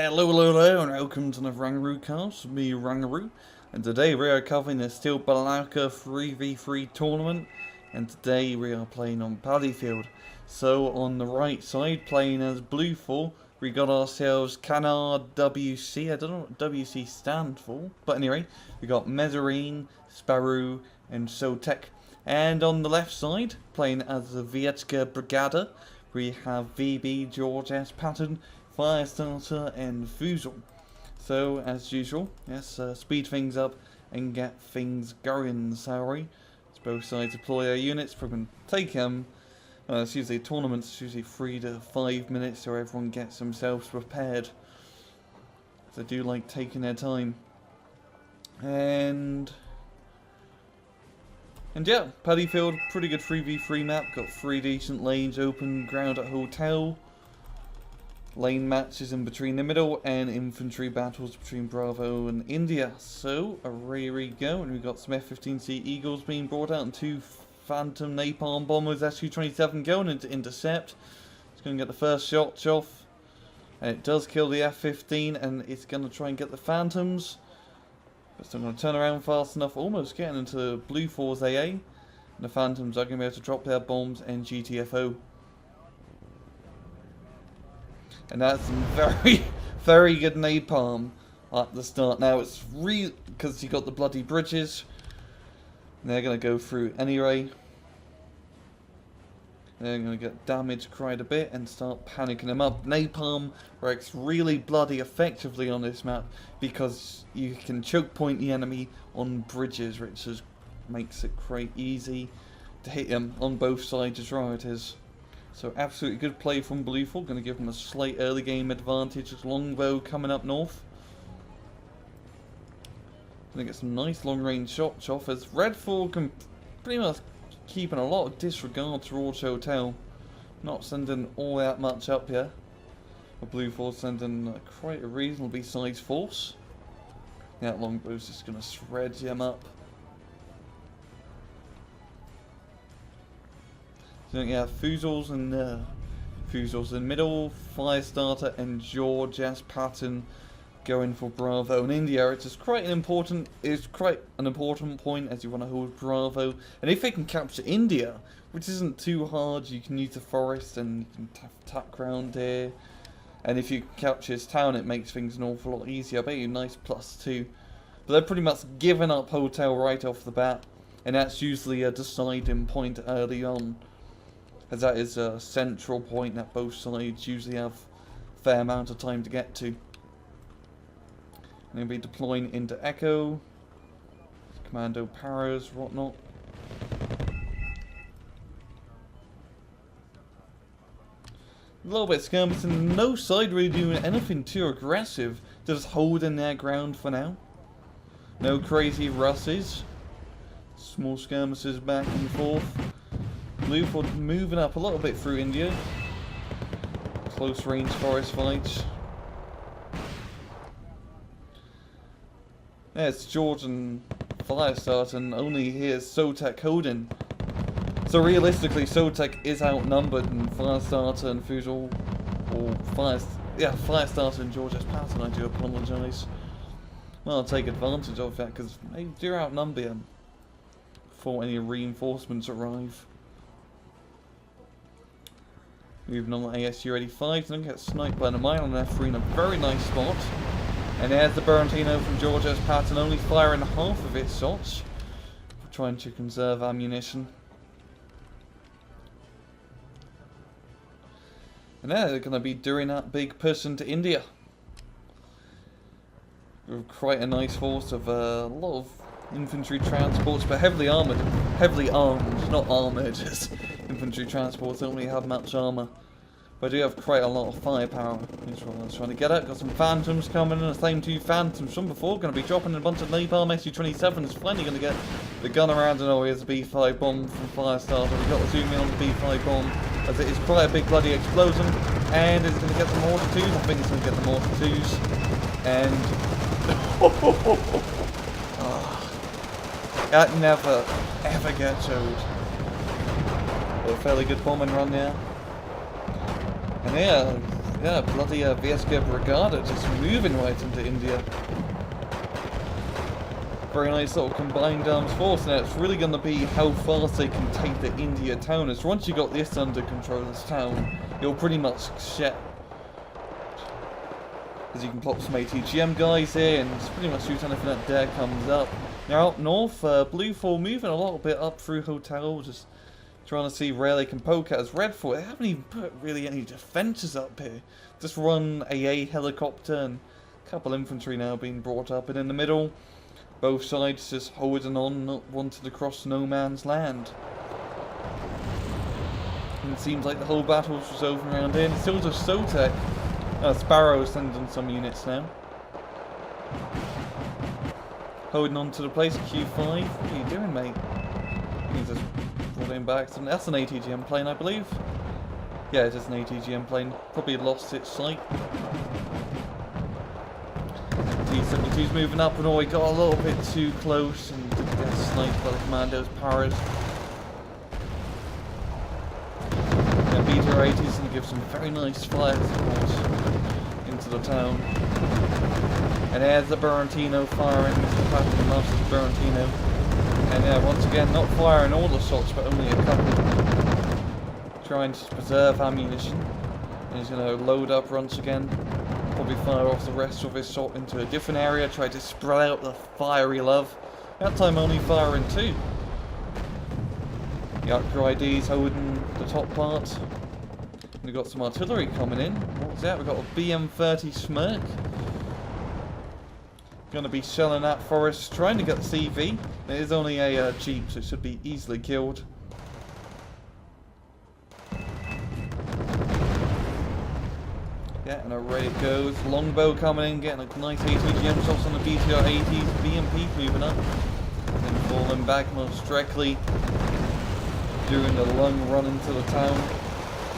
Hello, and welcome to the Rangaroo cast with me, Rangaroo. And today we are covering the Steel Balaka 3v3 tournament. And today we are playing on Paddyfield. So on the right side, playing as Blueful, we got ourselves Canard WC. I don't know what WC stands for, but anyway, we got Mesrine, Sparouw, and Sotek. And on the left side, playing as the Vietka Brigada, we have VB, George S. Patton, Firestarter, and Fussel. So, as usual, let's speed things up and get things going, sorry. As both sides deploy their units, probably take it's usually tournaments, it's usually 3 to 5 minutes, so everyone gets themselves prepared. They do like taking their time. And yeah, Paddyfield, pretty good 3v3 map, got 3 decent lanes, open ground at hotel, lane matches in between the middle, and infantry battles between Bravo and India. So, away we go, and we've got some F-15C Eagles being brought out, and 2 Phantom Napalm Bombers Su-27 going into intercept. It's going to get the first shot off, and it does kill the F-15, and it's going to try and get the Phantoms. But still going to turn around fast enough, almost getting into Blueful's AA. And the Phantoms are going to be able to drop their bombs and GTFO. And that's some very, very good napalm at the start. Now it's because you got the bloody bridges. And they're going to go through anyway. They're going to get damaged quite a bit and start panicking them up. Napalm works really bloody effectively on this map because you can choke point the enemy on bridges, which just makes it quite easy to hit them on both sides as well. It is. So absolutely good play from Blueful. Going to give them a slight early game advantage as Longbow coming up north. Going to get some nice long range shots off as Redfall can pretty much keeping a lot of disregard towards Hotel. Not sending all that much up here. But Blueful sending quite a reasonably sized force. That Longbow's just going to shred him up. So yeah, Fussel's in middle, Firestarter and George S. Patton going for Bravo and India. It's quite an important point as you want to hold Bravo. And if they can capture India, which isn't too hard, you can use the forest and you can attack ground here. And if you capture his town, it makes things an awful lot easier. I bet you nice +2. But they're pretty much giving up Hotel right off the bat, and that's usually a deciding point early on, as that is a central point that both sides usually have a fair amount of time to get to. And they'll be deploying into Echo, Commando Paras, whatnot. A little bit skirmishing, no side really doing anything too aggressive, just holding their ground for now. No crazy russes, small skirmishes back and forth. Blueful moving up a little bit through India. Close range forest fights. There's George and Firestarter, and only here's Sotek holding. So realistically, Sotek is outnumbered, and Firestarter and Fussel, or Firestarter and George S. Patton, I do apologise. Well, I'll take advantage of that because they do outnumber him before any reinforcements arrive. Moving on to ASU-85, don't get sniped by the mine on F3 in a very nice spot. And there's the Barantino from George S. Patton, only firing half of its shots, trying to conserve ammunition. And they're going to be doing that big push into India. With quite a nice force of a lot of infantry transports, but heavily armed, not armoured, just infantry transports don't really have much armour. But I do have quite a lot of firepower, is what I was trying to get at. Got some Phantoms coming in, the same 2 Phantoms from before, going to be dropping a bunch of napalm Su-27s, finally going to get the gun around, and oh, here's the B5 bomb from Firestarter. We've got to zoom in on the B5 bomb, as it is quite a big bloody explosion, and it's going to get the mortar 2s, I think it's going to get the mortar 2s, and that never, ever gets old. But a fairly good bombing run there. And yeah, Yeah, bloody Viesca Brigada just moving right into India. Very nice sort of combined arms force. Now it's really going to be how fast they can take the India town. As once you got this under control, this town, you'll pretty much shut. As you can plop some ATGM guys here and just pretty much shoot anything that dare comes up. Now up north, Blue 4 moving a little bit up through Hotel, just trying to see where they can poke at. As Red 4, they haven't even put really any defences up here. Just run AA helicopter and a couple infantry now being brought up. And in the middle, both sides just holding on, not wanting to cross no man's land. And it seems like the whole battle was over around here. And still just Sotek. Sparouw is sending some units now. Holding on to the place, Q5. What are you doing, mate? He's just brought him back. That's an ATGM plane, I believe. Yeah, it is an ATGM plane. Probably lost its sight. T-72's moving up and all. He got a little bit too close and didn't get sniped by the commando's paras. Yeah, BTR-80's going to give some very nice fire support into the town. And there's the Berantino firing. Patton loves his Berantino. And yeah, once again, not firing all the shots, but only a couple. Trying to preserve ammunition. And he's going to load up once again. Probably fire off the rest of his shot into a different area. Try to spread out the fiery love. That time only firing 2. The Archer ID's holding the top part. We've got some artillery coming in. What's that? We've got a BM-30 Smirk. Going to be shelling that forest, trying to get the CV. It is only a Jeep, so it should be easily killed. Yeah, and away it goes. Longbow coming in, getting a nice ATGM shots on the BTR-80s. BMP moving up. And then falling back most directly. Doing the long run into the town.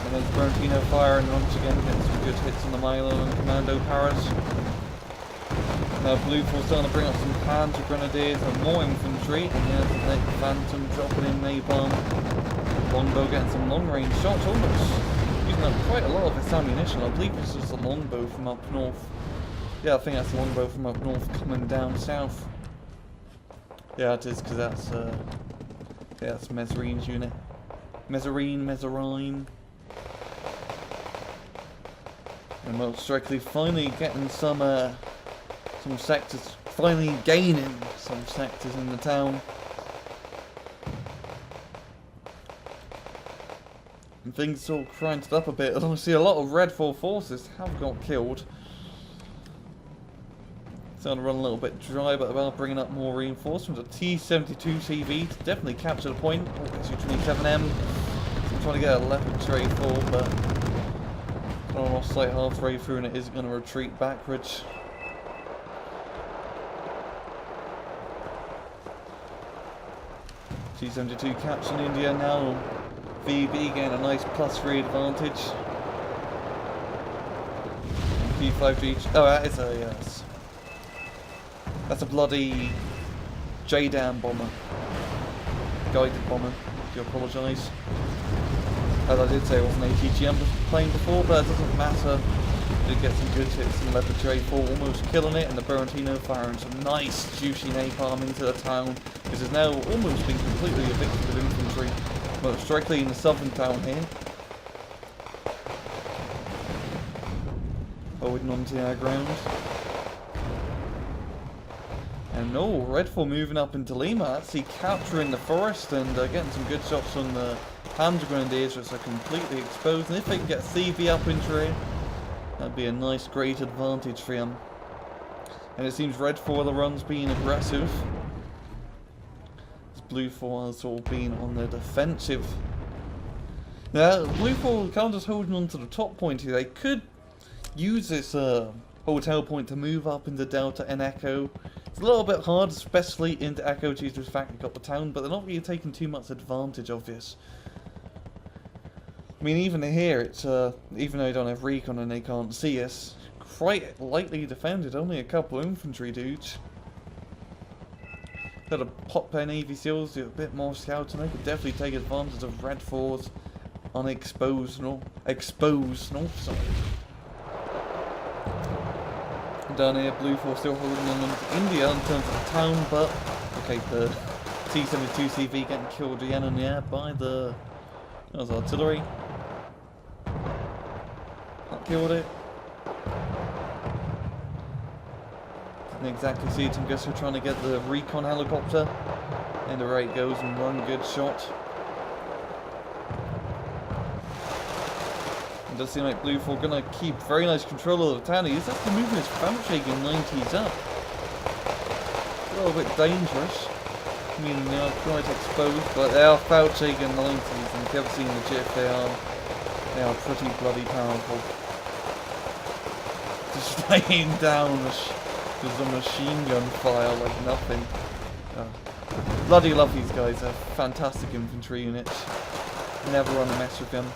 And there's Berantino firing once again, getting some good hits on the Milo and Commando Paras. Now Blue 4 starting to bring up some Panzer Grenadiers and more infantry. And there's the Phantom dropping in napalm. Longbow getting some long range shots, almost using up quite a lot of its ammunition. I believe this is the longbow from up north. Yeah, I think that's the longbow from up north coming down south. Yeah, it is, because that's yeah, that's Mesrine's unit. Mesrine. And most strictly finally getting some sectors, finally gaining some sectors in the town. And things all cranked up a bit. Obviously a lot of Red 4 forces have got killed. Starting to run a little bit dry, but about bringing up more reinforcements. A T-72 CV to definitely capture the point. Oh, SU-27M. I'm trying to get a Leopard Tray 4, but I'm lost sight halfway through and it is going to retreat backwards. T-72 capturing India now. VB getting a nice +3 advantage. P5G. Oh, that is a yes. That's a bloody JDAM bomber. Guided bomber. Do apologise. As I did say, it was an ATGM plane before, but it doesn't matter. Did get some good hits in Leopard Tray 4, almost killing it, and the Berantino firing some nice juicy napalm into the town. This has now almost been completely evicted of infantry. Most directly in the southern town here. Holding on to our ground. And no, Red 4 moving up into Lima, actually capturing the forest and getting some good shots on the Panzer Grenadiers, which are completely exposed. And if they can get CV up into here, that'd be a nice, great advantage for them. And it seems Red 4 the run's being aggressive. Blue 4 has all been on the defensive. Now, Blue 4 kind of just holding on to the top point here. They could use this hotel point to move up into Delta and Echo. It's a little bit hard, especially into Echo due to the fact they've got the town, but they're not really taking too much advantage of this. I mean, even here, it's even though they don't have recon and they can't see us, quite lightly defended. Only a couple infantry dudes. Got to pop their Navy SEALs, do a bit more scouting. They could definitely take advantage of Red 4's unexposed exposed north side. down here. Blue 4 still holding on to India in terms of the town, but okay, the T-72 CV getting killed again in the air by the artillery. That killed it. Didn't exactly see it. I'm guessing trying to get the recon helicopter. And the right goes and one good shot. It does seem like Blue 4 gonna keep very nice control of the town. He's actually moving his Fouchhagen 90s up. A little bit dangerous. I mean, they are quite exposed, but they are Fouchhagen 90s, and if you ever seen the GIF, they are pretty bloody powerful. Just laying down just a machine gun fire like nothing. Bloody love these guys, they're fantastic infantry units. Never run a mess with them.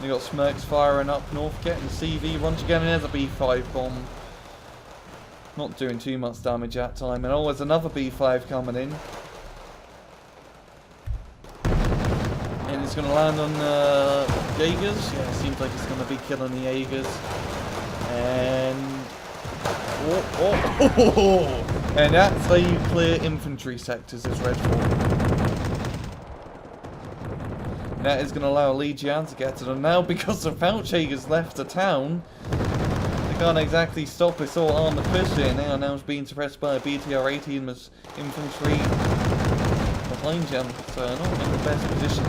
You got Smirks firing up north, getting the CV once again, and there's a B5 bomb. Not doing too much damage that time, and always another B5 coming in. And it's going to land on Jaegers. Yeah, it seems like it's going to be killing the Jaegers. And... and that's how you clear infantry sectors as Red 4. That is going to allow Legion to get to them now because the Fouchhager's left the town. They can't exactly stop this all armoured push here. They are now being suppressed by a BTR-18 as infantry behind them, so not in the best position.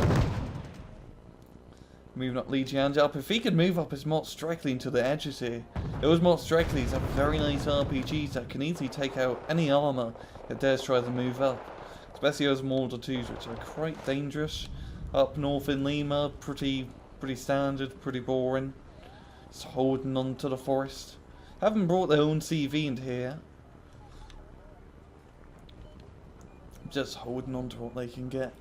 Moving up Legion up. If he could move up his Mott directly into the edges here. Those Mott directly's have very nice RPGs that can easily take out any armour that dares try to move up. Especially those Mortar 2s, which are quite dangerous. Up north in Lima, pretty standard, pretty boring. Just holding on to the forest. Haven't brought their own CV into here. Just holding on to what they can get.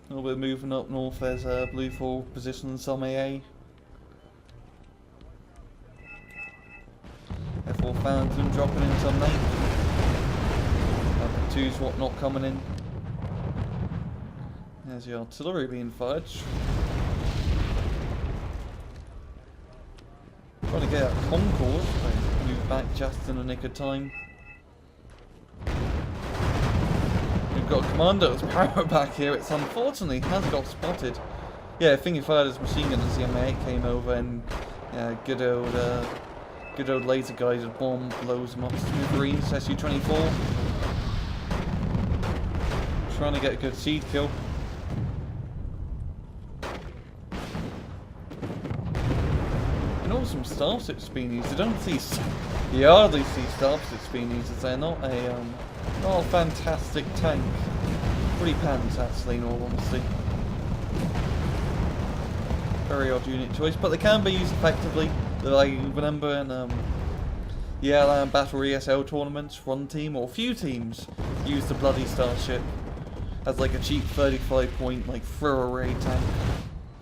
A little bit moving up north, there's Blue 4 positioning some AA. F4 Phantom dropping in some late. Other 2's whatnot coming in. There's the artillery being fired. Trying to get out Concord, but move back just in the nick of time. We've got a commando's power back here. It's unfortunately has got spotted. Yeah, I think he fired his machine gun as the M8 came over, and good old laser guided bomb blows him up. Mesrine, SU-24. Trying to get a good seed kill. And also some starships being used. You don't see, you hardly see starships being used, as they're not a fantastic tank. Pretty pants actually, in all honesty. Very odd unit choice, but they can be used effectively. I remember in ELAN Battle ESL tournaments, one team or a few teams used the bloody starship as like a cheap 35 point like throwaway tank.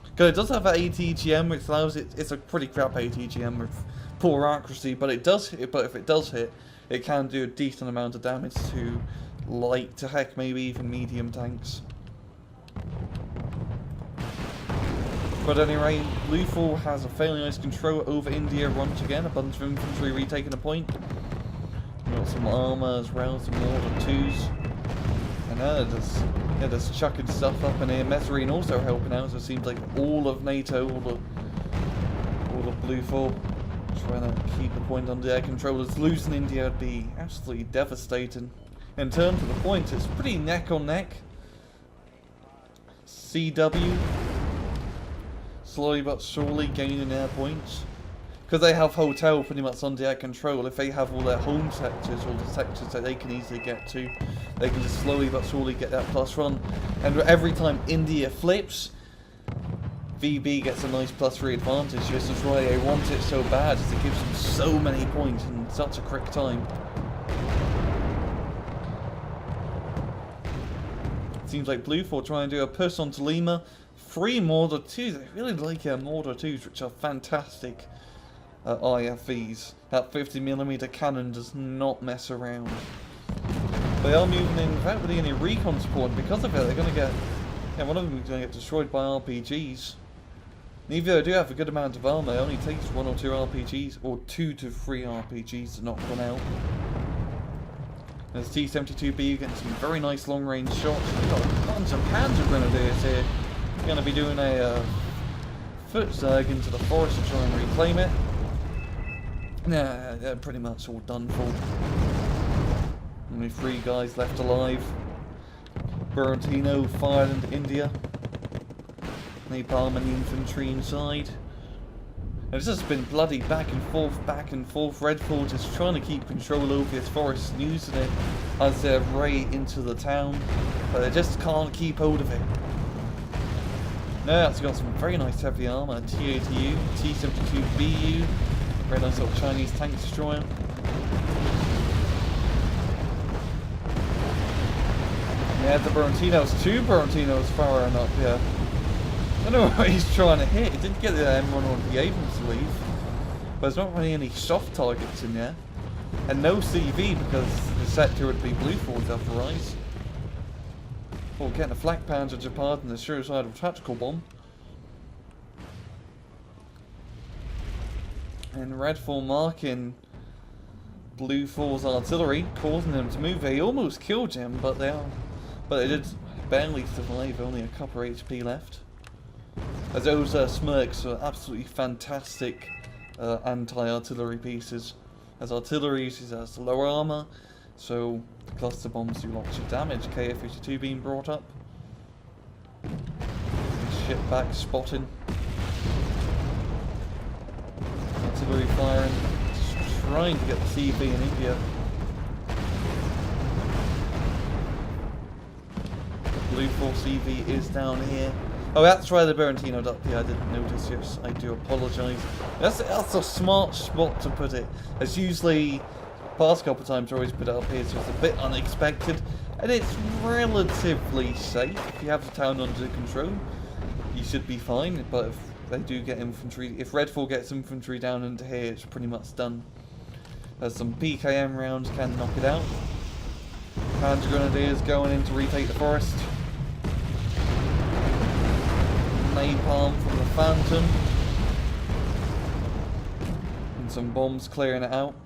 Because it does have an ATGM, which allows it. It's a pretty crap ATGM with poor accuracy, but it does hit. But if it does hit, it can do a decent amount of damage to light to heck, maybe even medium tanks. But anyway, Blue 4 has a fairly nice control over India once again. A bunch of infantry retaking a point. We've got some armour as well, some Mortar 2s. And they're just chucking stuff up in here. Mesrine also helping out, so it seems like all of NATO, all of Blue 4 trying to keep the point under their control. As losing India would be absolutely devastating. In terms of the points, it's pretty neck on neck. CW slowly but surely gaining their points. Because they have hotel pretty much under their control. If they have all their home sectors, all the sectors that they can easily get to, they can just slowly but surely get that plus run. And every time India flips, VB gets a nice +3 advantage. This is why they want it so bad, as it gives them so many points in such a quick time. It seems like Blue 4 trying to do a push onto Lima. 3 Mortar 2s. I really like Mortar 2s, which are fantastic IFVs. That 50mm cannon does not mess around. They are moving in without really any recon support. Because of it, they're going to get... Yeah, one of them is going to get destroyed by RPGs. And even though I do have a good amount of armor, it only takes 1 or 2 RPGs, or 2 to 3 RPGs to knock one out. There's T-72B getting some very nice long-range shots. We've got a bunch of Panzer Grenadiers here. We're going to be doing a foot zerg into the forest to try and reclaim it. Nah, they're pretty much all done for. Only 3 guys left alive. Burantino fired into India. Napalm and the infantry inside. It's just been bloody back and forth, back and forth. Redfall just trying to keep control over this forest and using it as their way into the town, but they just can't keep hold of it. Now it's got some very nice heavy armor. T-82U, T-72BU, very nice little Chinese tank destroyer. Yeah, the Burantinos, 2 Burantinos firing up here. I don't know what he's trying to hit. He didn't get the M1 or the Abrams to leave. But there's not really any soft targets in there. And no CV because the sector would be blue forwards otherwise. Or getting a flak panzer to pardon the suicidal tactical bomb. And Redfall marking blue four's artillery, causing them to move. They almost killed him, but they did barely survive. Only a couple HP left. As those smirks are absolutely fantastic anti-artillery pieces. As artillery uses lower armor, so the cluster bombs do lots of damage. KF-52 being brought up. Ship back spotting. Artillery firing, just trying to get the CV in India. Blue 4 CV is down here. Oh, that's why the Burantino'd up here. I didn't notice. Yes, I do apologise. That's a smart spot to put it. As usually, past couple of times, I always put it up here, so it's a bit unexpected, and it's relatively safe. If you have the town under control, you should be fine. But if they do get infantry, if Redfall gets infantry down into here, it's pretty much done. There's some PKM rounds can knock it out. Panzer Grenadiers going in to retake the forest. Napalm from the Phantom. And some bombs clearing it out.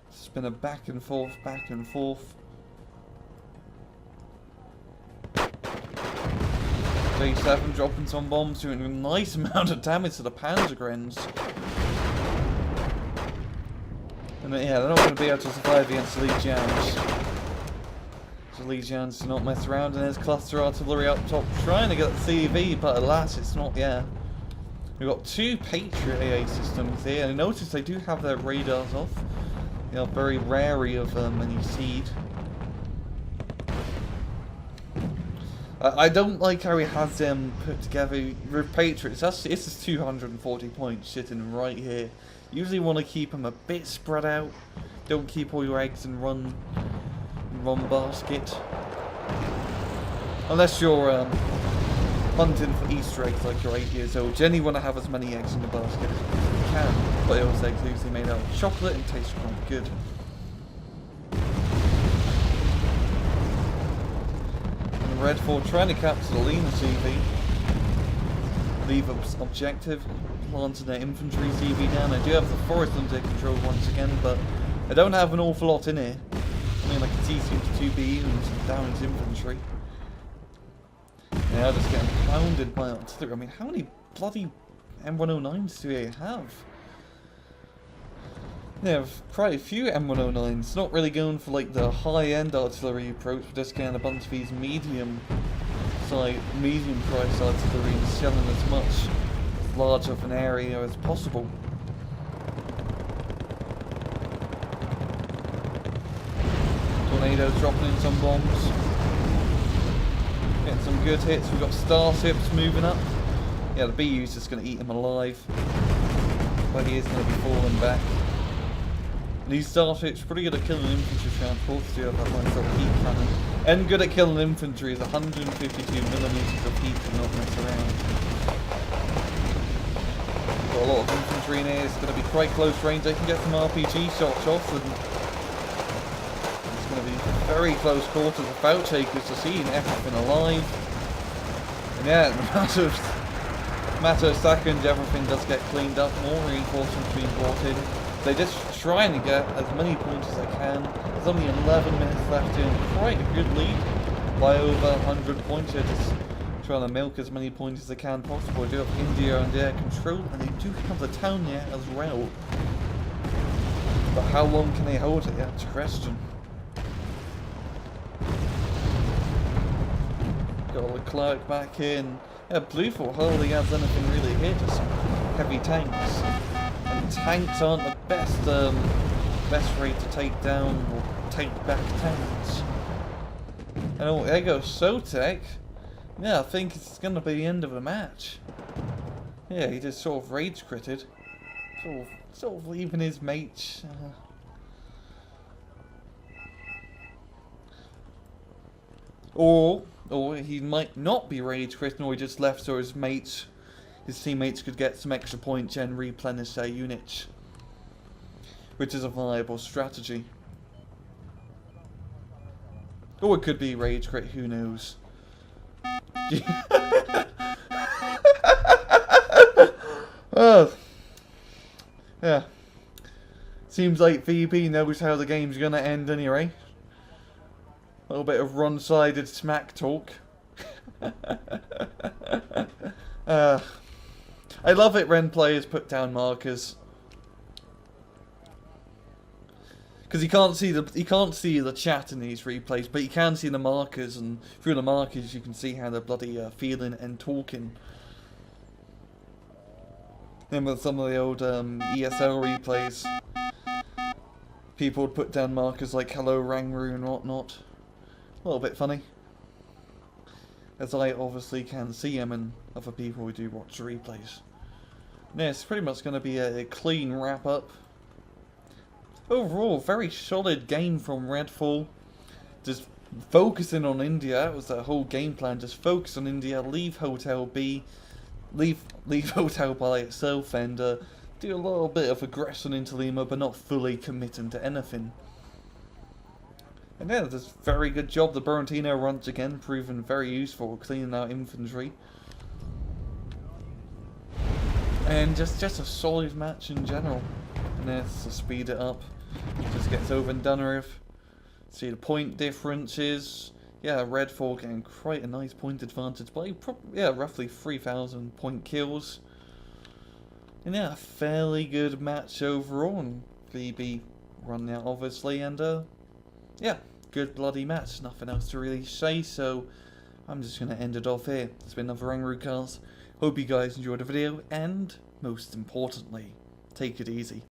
It's been a back and forth, back and forth. J7 dropping some bombs, doing a nice amount of damage to the Panzer Grens. And yeah, they're not going to be able to survive against the Legions. The Legions do not mess around, and there's cluster artillery up top trying to get the CV, but alas, it's not yet. We've got 2 Patriot AA systems here, and notice they do have their radars off. They are very wary of any seed. I don't like how he has them put together with Patriots. This is 240 points sitting right here. You usually want to keep them a bit spread out. Don't keep all your eggs in one basket. Unless you're hunting for Easter eggs like you're 8 years old. Generally want to have as many eggs in the basket as you can. But those eggs usually made out of chocolate and taste quite good. And Redfall trying to capture the Lena CV. Leave objective. Planting their infantry CV down. I do have the forest under control once again, but I don't have an awful lot in here. I mean, like a T-72B and some downed infantry. Yeah, just getting pounded by artillery. I mean, how many bloody M109s do they have? They have quite a few M109s. Not really going for like the high-end artillery approach, but just getting a bunch of these medium price artillery and selling as much large of an area as possible. Tornadoes dropping in some bombs. Getting some good hits. We've got starships moving up. Yeah, the BU's just going to eat him alive. But he is going to be falling back. These starships are pretty good at killing infantry transports. Do have that one little heat cannon. And good at killing infantry is 152mm of heat to not mess around. Got a lot of infantry in here. It's going to be quite close range. They can get some RPG shots off, and it's going to be very close quarters. The Bout Takers are seeing everything alive. Yeah, in a matter of seconds, everything does get cleaned up. More reinforcements being brought in. They're just trying to get as many points as they can. There's only 11 minutes left in quite a good lead by over 100 points here. Just trying to milk as many points as they can possible. They do have India under their control, and they do have the town there as well. But how long can they hold it? That's a question. Got Leclerc back in. Yeah, Bluethorn hardly has anything really here, just heavy tanks. And tanks aren't the best rate to take down or take back towns. And oh, there goes Sotek. Yeah, I think it's going to be the end of the match. Yeah, he just sort of rage critted. Sort of leaving his mates. Or he might not be rage critting, or he just left so his teammates could get some extra points and replenish their units. Which is a viable strategy. Or it could be rage crit, who knows. Yeah. Seems like VB knows how the game's gonna end anyway. A little bit of one-sided smack talk. I love it when players put down markers. Because you can't see the chat in these replays, but you can see the markers, and through the markers you can see how they're bloody feeling and talking. Then with some of the old ESL replays, people would put down markers like "Hello Rangru" and whatnot. A little bit funny, as I obviously can see them and other people who do watch the replays. Yeah, it's pretty much going to be a clean wrap up. Overall, very solid game from Redfall. Just focusing on India. That was the whole game plan. Just focus on India. Leave Hotel B. Leave Hotel by itself, and do a little bit of aggression into Lima, but not fully committing to anything. And yeah, just very good job. The Burantino once again proven very useful, cleaning out infantry. And just a solid match in general. And let's speed it up. Just gets over and done with. See the point differences. Yeah, Redfall getting quite a nice point advantage by roughly 3,000 point kills. And yeah, a fairly good match overall. And VB running out obviously, and yeah, good bloody match. Nothing else to really say, so I'm just gonna end it off here. It's been another Rangru cast. Hope you guys enjoyed the video, and most importantly, take it easy.